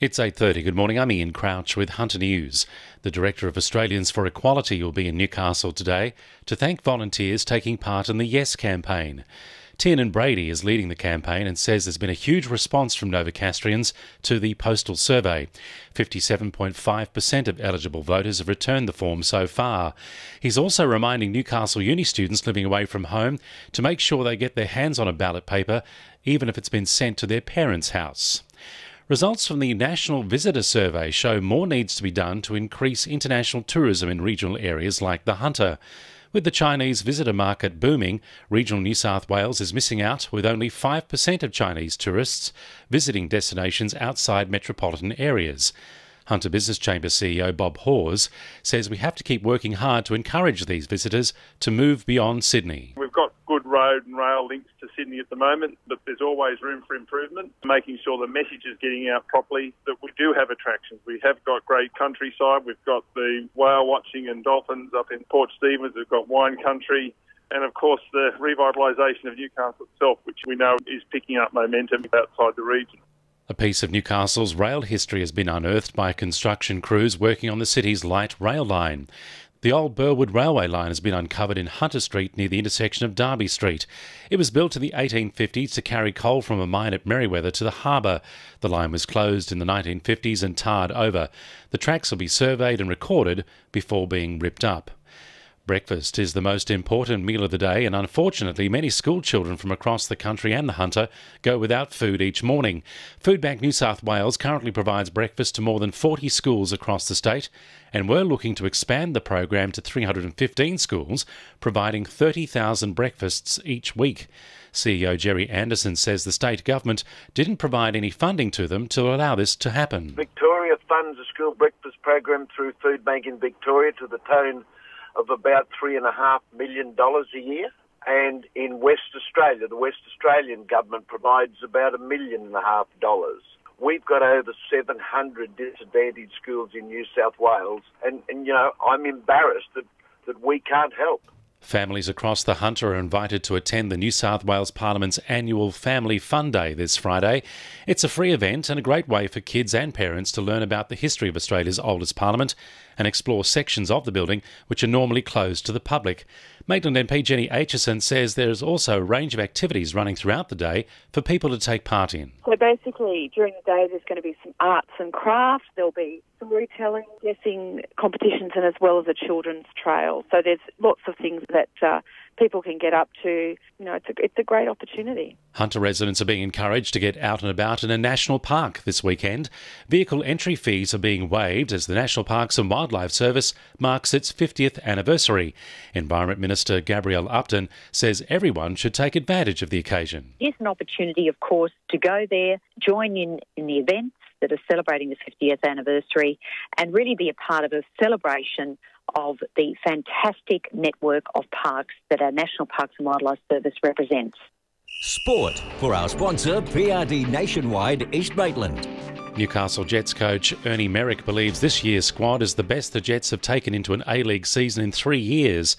It's 8:30. Good morning. I'm Ian Crouch with Hunter News. The Director of Australians for Equality will be in Newcastle today to thank volunteers taking part in the Yes campaign. Tiernan Brady is leading the campaign and says there's been a huge response from Novocastrians to the postal survey. 57.5% of eligible voters have returned the form so far. He's also reminding Newcastle uni students living away from home to make sure they get their hands on a ballot paper, even if it's been sent to their parents' house. Results from the National Visitor Survey show more needs to be done to increase international tourism in regional areas like the Hunter. With the Chinese visitor market booming, regional New South Wales is missing out with only 5% of Chinese tourists visiting destinations outside metropolitan areas. Hunter Business Chamber CEO Bob Hawes says we have to keep working hard to encourage these visitors to move beyond Sydney. We've got good road and rail links to Sydney at the moment, but there's always room for improvement, making sure the message is getting out properly, that we do have attractions. We have got great countryside. We've got the whale watching and dolphins up in Port Stephens. We've got wine country. And, of course, the revitalisation of Newcastle itself, which we know is picking up momentum outside the region. A piece of Newcastle's rail history has been unearthed by construction crews working on the city's light rail line. The old Burwood Railway line has been uncovered in Hunter Street near the intersection of Derby Street. It was built in the 1850s to carry coal from a mine at Merewether to the harbour. The line was closed in the 1950s and tarred over. The tracks will be surveyed and recorded before being ripped up. Breakfast is the most important meal of the day, and unfortunately many school children from across the country and the Hunter go without food each morning. Foodbank New South Wales currently provides breakfast to more than 40 schools across the state, and we're looking to expand the program to 315 schools, providing 30,000 breakfasts each week. CEO Jerry Anderson says the state government didn't provide any funding to them to allow this to happen. Victoria funds a school breakfast program through Foodbank in Victoria to the tune of about $3.5 million a year. And in West Australia, the West Australian government provides about $1.5 million. We've got over 700 disadvantaged schools in New South Wales, and I'm embarrassed that we can't help. Families across the Hunter are invited to attend the New South Wales Parliament's annual Family Fun Day this Friday. It's a free event and a great way for kids and parents to learn about the history of Australia's oldest parliament and explore sections of the building which are normally closed to the public. Maitland MP Jenny Aitchison says there is also a range of activities running throughout the day for people to take part in. So basically, during the day, there's going to be some arts and crafts. There'll be storytelling, guessing competitions, and as well as a children's trail. So there's lots of things that people can get up to. It's a great opportunity. Hunter residents are being encouraged to get out and about in a national park this weekend. Vehicle entry fees are being waived as the National Parks and Wildlife Service marks its 50th anniversary. Environment Minister Gabrielle Upton says everyone should take advantage of the occasion. It's an opportunity, of course, to go there, join in the events that are celebrating the 50th anniversary and really be a part of a celebration of the fantastic network of parks that our National Parks and Wildlife Service represents. Sport for our sponsor, PRD Nationwide East Maitland. Newcastle Jets coach Ernie Merrick believes this year's squad is the best the Jets have taken into an A-League season in 3 years.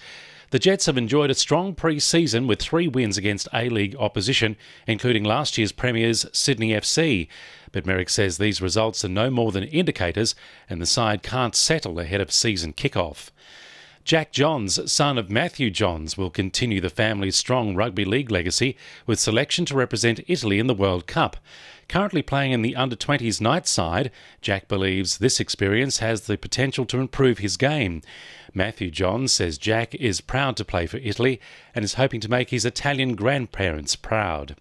The Jets have enjoyed a strong pre-season with 3 wins against A-League opposition, including last year's premiers Sydney FC. But Merrick says these results are no more than indicators and the side can't settle ahead of season kickoff. Jack Johns, son of Matthew Johns, will continue the family's strong rugby league legacy with selection to represent Italy in the World Cup. Currently playing in the under-20s night side, Jack believes this experience has the potential to improve his game. Matthew Johns says Jack is proud to play for Italy and is hoping to make his Italian grandparents proud.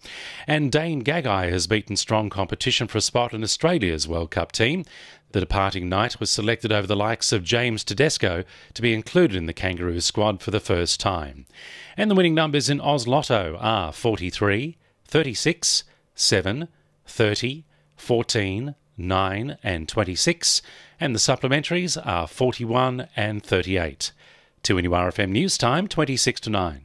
And Dane Gagai has beaten strong competition for a spot in Australia's World Cup team. The departing knight was selected over the likes of James Tedesco to be included in the Kangaroo squad for the first time. And the winning numbers in Oz Lotto are 43, 36, 7, 30, 14, 9 and 26, and the supplementaries are 41 and 38. 2NURFM News Time, 26 to 9.